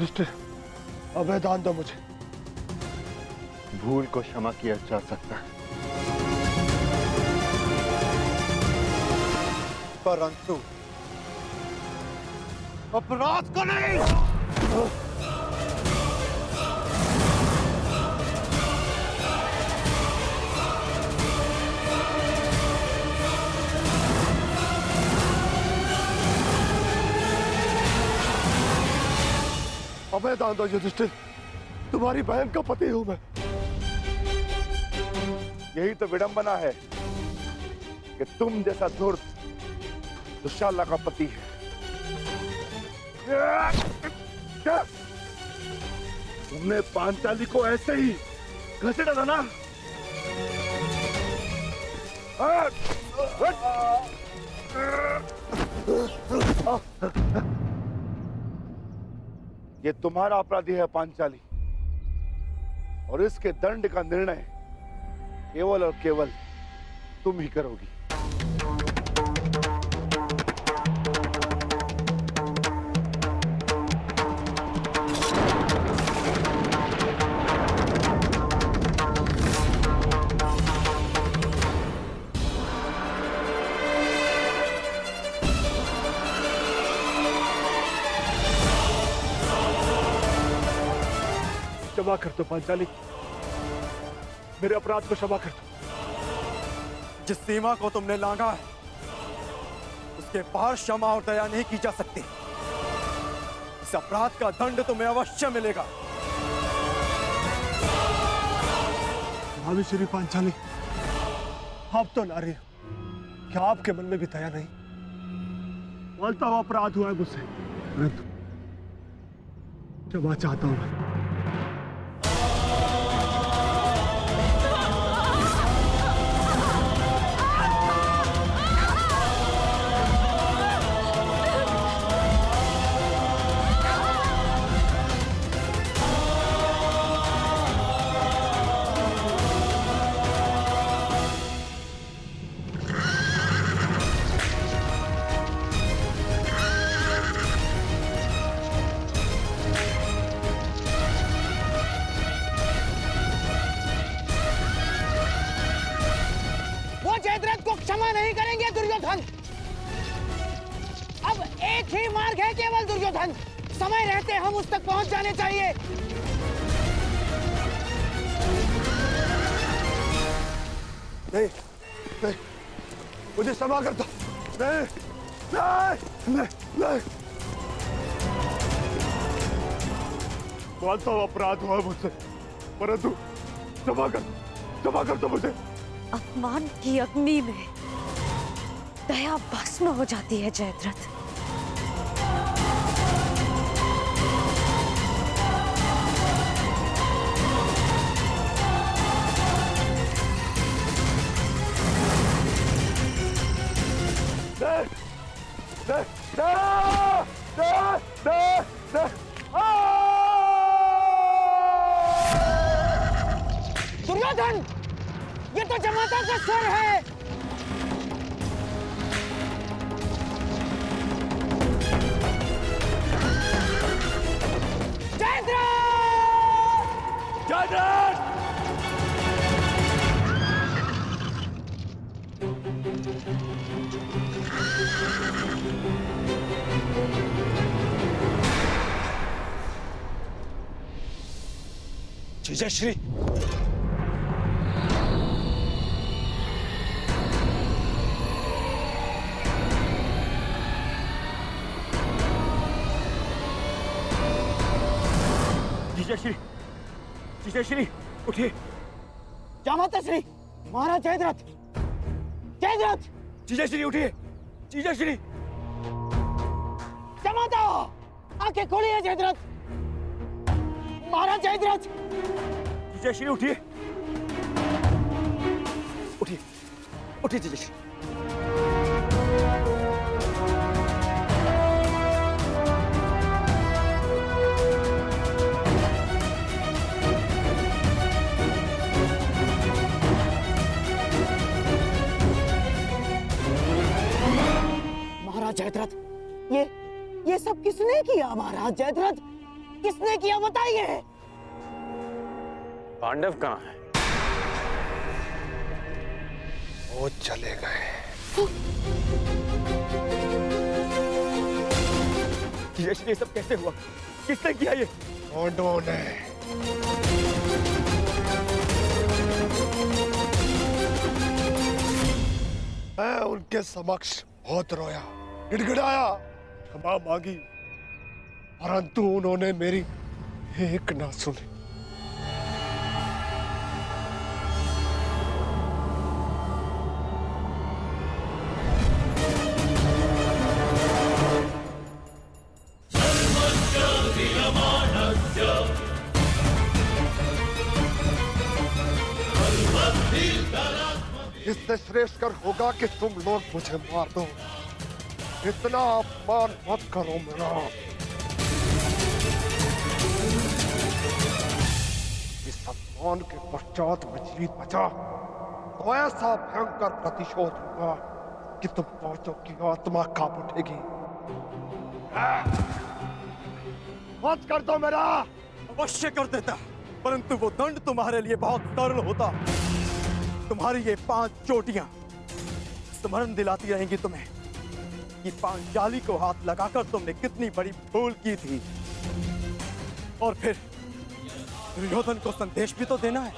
युधिष्ठिर, अभय दान दो मुझे। भूल को क्षमा किया जा सकता है, परंतु अपराध को नहीं। अभय दान दो युधिष्ठिर, तुम्हारी बहन का पति हूं मैं। यही तो विडंबना है कि तुम जैसा धूर्त दुशाला का पति है। तुमने पांचाली को ऐसे ही घसीटा था ना? ये तुम्हारा अपराधी है पांचाली, और इसके दंड का निर्णय केवल और केवल तुम ही करोगी। क्षमा कर दो पांचाली, मेरे अपराध को क्षमा कर दो। जिस सीमा को तुमने लांघा है उसके पार क्षमा और दया नहीं की जा सकती। इस अपराध का दंड तुम्हें अवश्य मिलेगा। भाभी श्री पांचाली, आप तो नारी हो, क्या आपके मन में भी दया नहीं? बोलता हुआ अपराध हुआ है मुझसे, परंतु क्षमा चाहता हूं मैं। जयद्रथ को क्षमा नहीं करेंगे दुर्योधन। अब एक ही मार्ग है केवल दुर्योधन, समय रहते हम उस तक पहुंच जाने चाहिए। नहीं नहीं, मुझे क्षमा कर दो। नहीं नहीं नहीं नहीं, बोलता हुआ अपराध हुआ मुझसे, परंतु क्षमा कर दो मुझे। अपमान की अग्नि में दया भस्म हो जाती है जयद्रथ। दुर्योधन, ये तो जमाता का स्वर है। जीजाश्री, जीजाश्री, जीजाश्री उठिए। जामाता श्री, महाराज जयद्रथ, जयद्रथ। जीजाश्री उठिए, जीजाश्री। जामाता, आंखें खोलिए जयद्रथ, महाराज जयद्रथ। जीजाश्री उठिए, उठिए, उठिए जीजाश्री। महाराज जयद्रथ, ये सब किसने किया महाराज जयद्रथ? किसने किया बताइए। पांडव कहाँ है? वो चले गए। ये सब कैसे हुआ? किसने किया ये? पांडवों ने। मैं उनके समक्ष बहुत रोया, गिड़गिड़ाया, क्षमा मांगी, परंतु उन्होंने मेरी एक ना सुनी। इससे श्रेष्ठकर होगा कि तुम लोग मुझे मार दो। इतना अपमान मत करो मेरा। इस अपमान के पश्चात मैं जीत बचा तो ऐसा भयंकर प्रतिशोध होगा कि तुम पांचों की आत्मा कांप उठेगी। मत कर दो मेरा। अवश्य कर देता, परंतु वो दंड तुम्हारे लिए बहुत सरल होता। तुम्हारी ये 5 चोटियां स्मरण दिलाती रहेंगी तुम्हें कि पांचाली को हाथ लगाकर तुमने कितनी बड़ी भूल की थी। और फिर दुर्योधन को संदेश भी तो देना है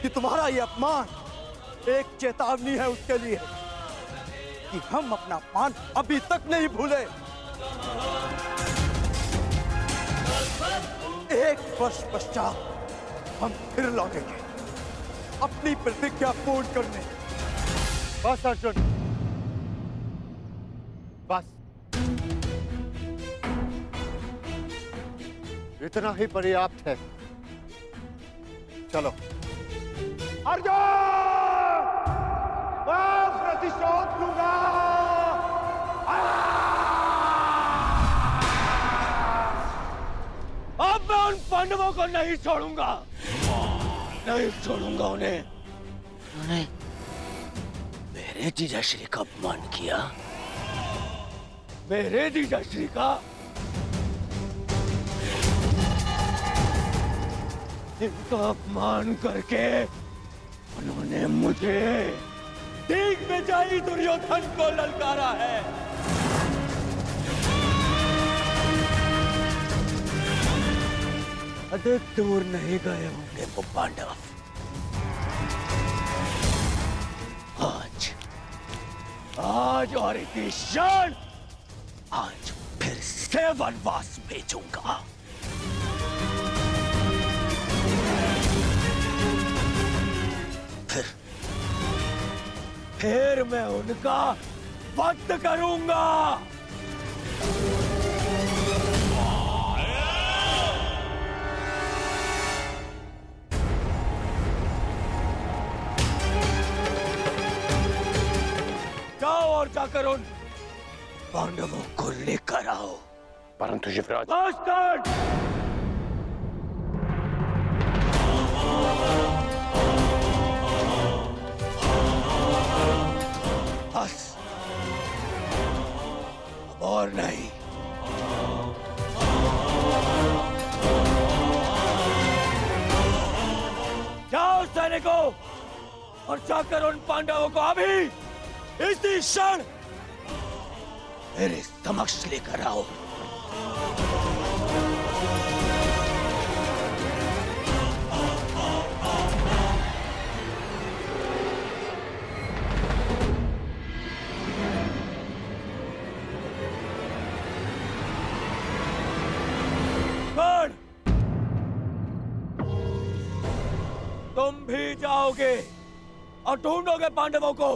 कि तुम्हारा ये अपमान एक चेतावनी है उसके लिए कि हम अपना अपमान अभी तक नहीं भूले। 1 वर्ष पश्चात हम फिर लौटेंगे अपनी प्रतिज्ञा पूर्ण करने। बस अर्जुन, बस। इतना ही पर्याप्त है। चलो। अर्जुन, मैं प्रतिशोध लूंगा। अब मैं उन पांडवों को नहीं छोड़ूंगा, नहीं छोड़ूंगा उन्हें। उन्होंने मेरे जीजाश्री का अपमान किया। मेरे जीजाश्री का? इनका अपमान करके उन्होंने मुझे ठीक बेचाई दुर्योधन को ललकारा है। अधिक दूर नहीं गए होंगे वो पांडव। आज और इसी क्षण आज फिर से वनवास भेजूंगा। फिर मैं उनका वध करूंगा। जाओ और जाकर उन पांडवों को लेकर आओ। परंतु युवराज, बस अब और नहीं। जाओ सैनिकों और जाकर उन पांडवों को अभी इसी क्षण मेरे समक्ष लेकर आओ। कर्ण, तुम भी जाओगे और ढूंढोगे पांडवों को।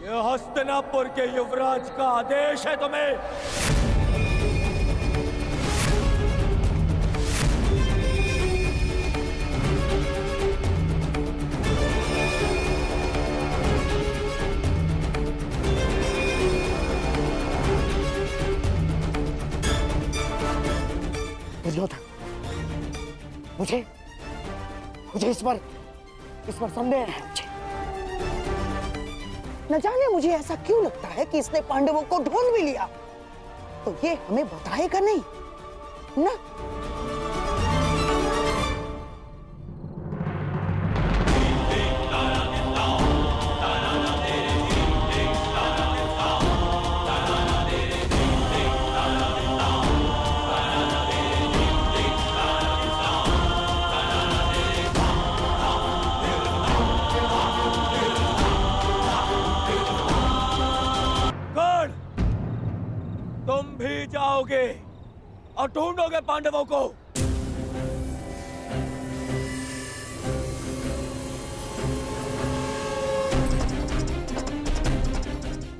यह हस्तिनापुर के युवराज का आदेश है तुम्हें। दुर्योधन, मुझे इस पर संदेह है। मुझे न जाने मुझे ऐसा क्यों लगता है कि इसने पांडवों को ढूंढ भी लिया तो ये हमें बताएगा नहीं ना? गढ़, तुम भी जाओगे और ढूंढोगे पांडवों को।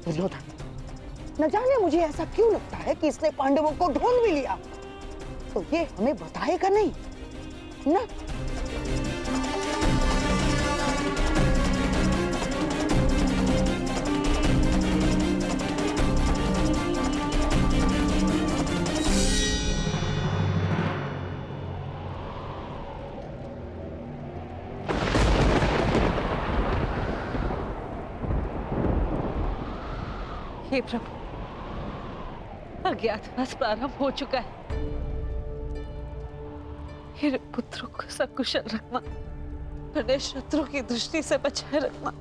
दुर्योधन, न जाने मुझे ऐसा क्यों लगता है कि इसने पांडवों को ढूंढ भी लिया, तो ये हमें बताएगा नहीं ना? हे प्रभु, अज्ञातवास प्रारंभ हो चुका है। मेरे पुत्रों को सकुशल रखना, अपने शत्रु की दृष्टि से बचाए रखना।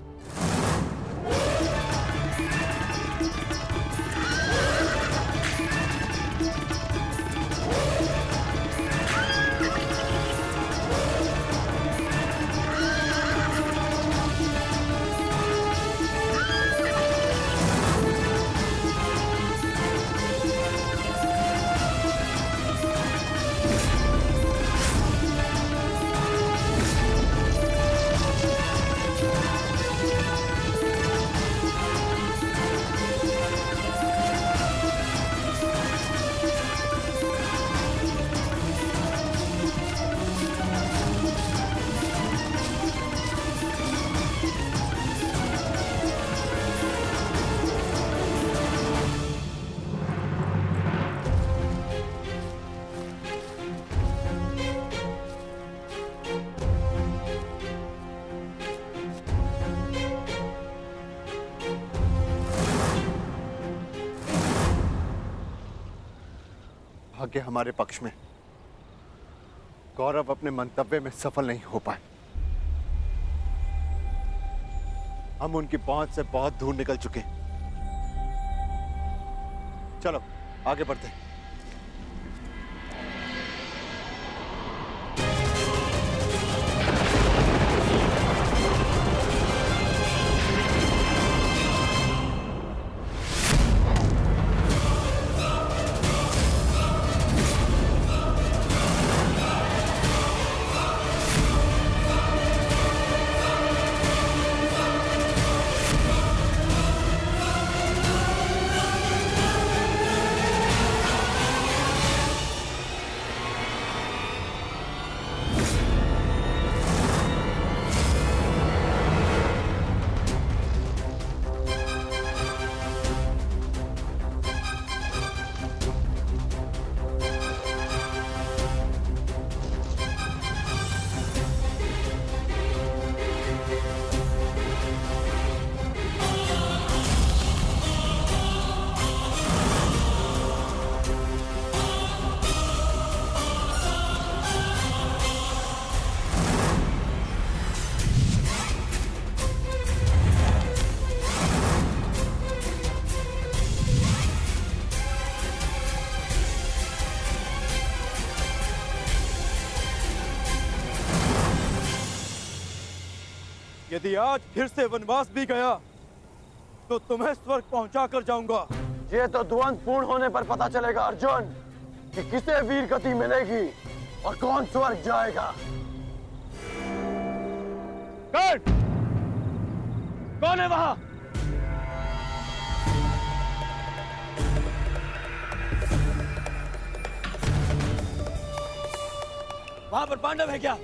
भाग्य हमारे पक्ष में। गौरव अपने मंतव्य में सफल नहीं हो पाए। हम उनकी पहुंच से बहुत दूर निकल चुके हैं। चलो आगे बढ़ते हैं। यदि आज फिर से वनवास भी गया तो तुम्हें स्वर्ग पहुंचा कर जाऊंगा। ये तो द्वंद पूर्ण होने पर पता चलेगा अर्जुन कि किसे वीर गति मिलेगी और कौन स्वर्ग जाएगा। कौन है वहां? वहां पर पांडव है क्या?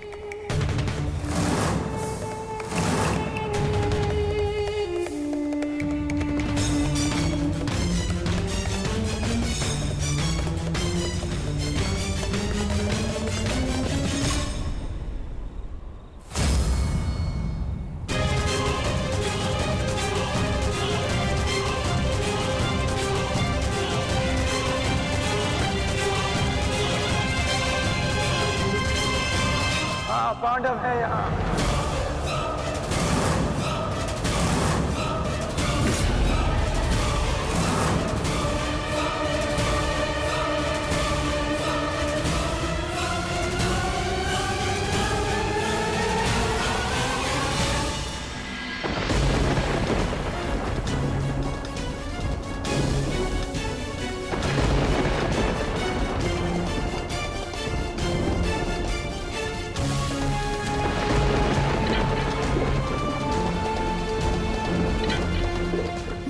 पांडव हैं यहाँ।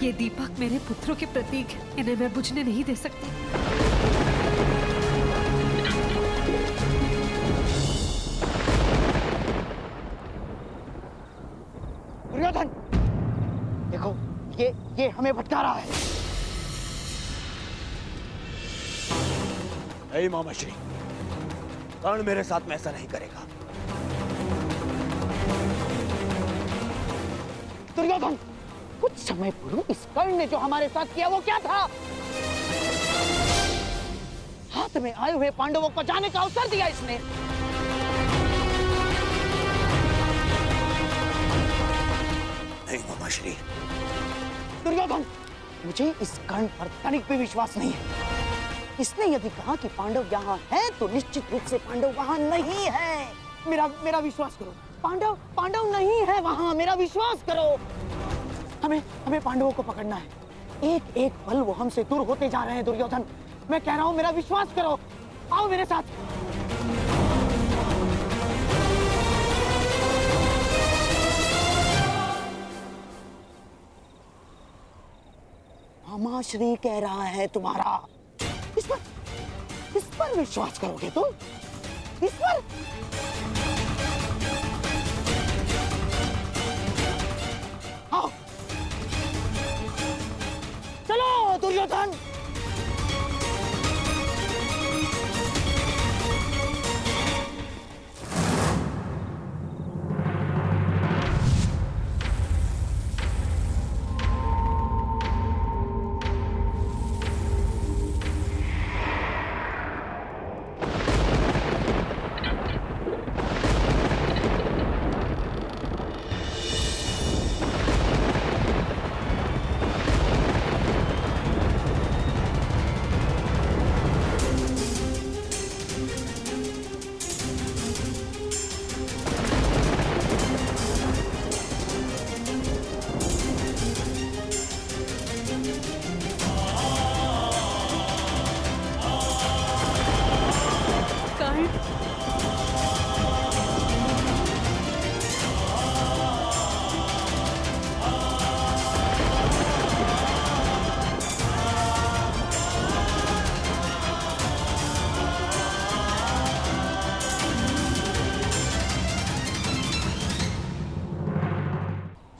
ये दीपक मेरे पुत्रों के प्रतीक है, इन्हें मैं बुझने नहीं दे सकती। दुर्योधन, देखो ये हमें भटका रहा है। नहीं मामाश्री, कर्ण मेरे साथ में ऐसा नहीं करेगा। दुर्योधन, कुछ समय पूर्व इस कर्ण ने जो हमारे साथ किया वो क्या था? हाथ में आए हुए पांडवों को जाने का अवसर दिया इसने। नहीं मामाश्री। दुर्योधन, मुझे इस कर्ण पर तनिक भी विश्वास नहीं है। इसने यदि कहा कि पांडव यहाँ हैं, तो निश्चित रूप से पांडव वहाँ नहीं है। मेरा विश्वास करो, पांडव नहीं है वहाँ, मेरा विश्वास करो। हमें पांडवों को पकड़ना है। एक एक पल वो हमसे दूर होते जा रहे हैं दुर्योधन। मैं कह रहा हूँ, मेरा विश्वास करो, आओ मेरे साथ। मामाश्री कह रहा है तुम्हारा, इस पर विश्वास करोगे तुम? इस पर? आओ, चलो दुर्योधन।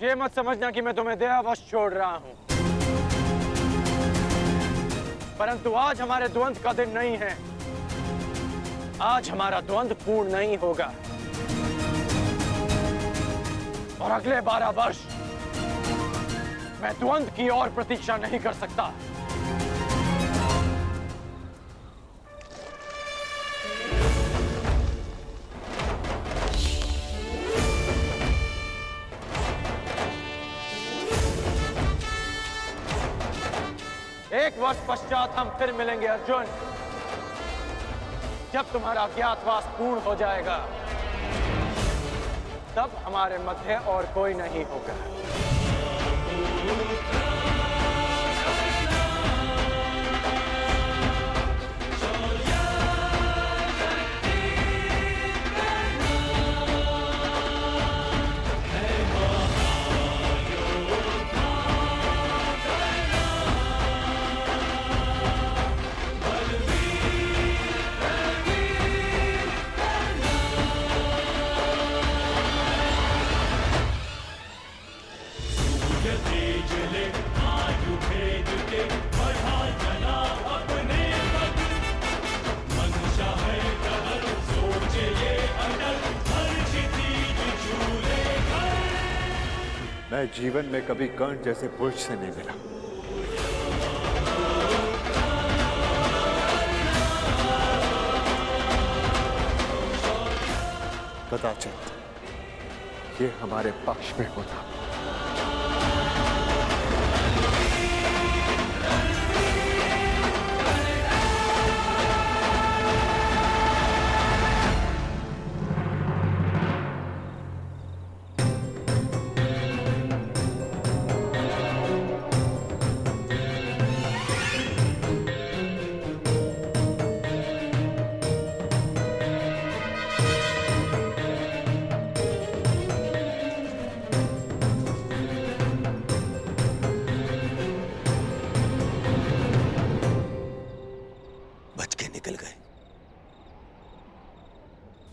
ये मत समझना कि मैं तुम्हें दयावश छोड़ रहा हूं, परंतु आज हमारे द्वंद्व का दिन नहीं है। आज हमारा द्वंद्व पूर्ण नहीं होगा और अगले 12 वर्ष मैं द्वंद्व की और प्रतीक्षा नहीं कर सकता। एक वर्ष पश्चात हम फिर मिलेंगे अर्जुन, जब तुम्हारा अज्ञातवास पूर्ण हो जाएगा, तब हमारे मध्य और कोई नहीं होगा। मैं जीवन में कभी कर्ण जैसे पुरुष से नहीं मिला। कदाचित ये हमारे पक्ष में होता।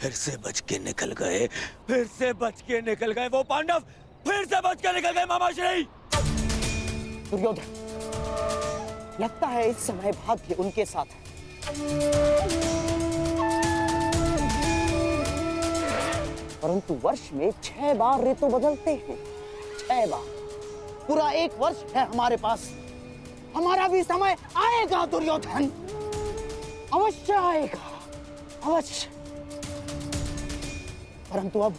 फिर से बच के निकल गए, फिर से बच के निकल गए वो पांडव, फिर से बच के निकल गए मामाश्री। दुर्योधन, लगता है इस समय भाग्य उनके साथ है। परंतु वर्ष में 6 बार ऋतु बदलते हैं, 6 बार। पूरा 1 वर्ष है हमारे पास। हमारा भी समय आएगा दुर्योधन, अवश्य आएगा, अवश्य। परंतु अब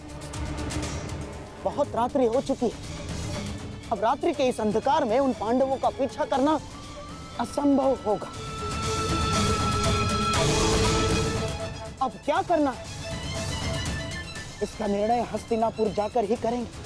बहुत रात्रि हो चुकी है। अब रात्रि के इस अंधकार में उन पांडवों का पीछा करना असंभव होगा। अब क्या करना है, इसका निर्णय हस्तिनापुर जाकर ही करेंगे।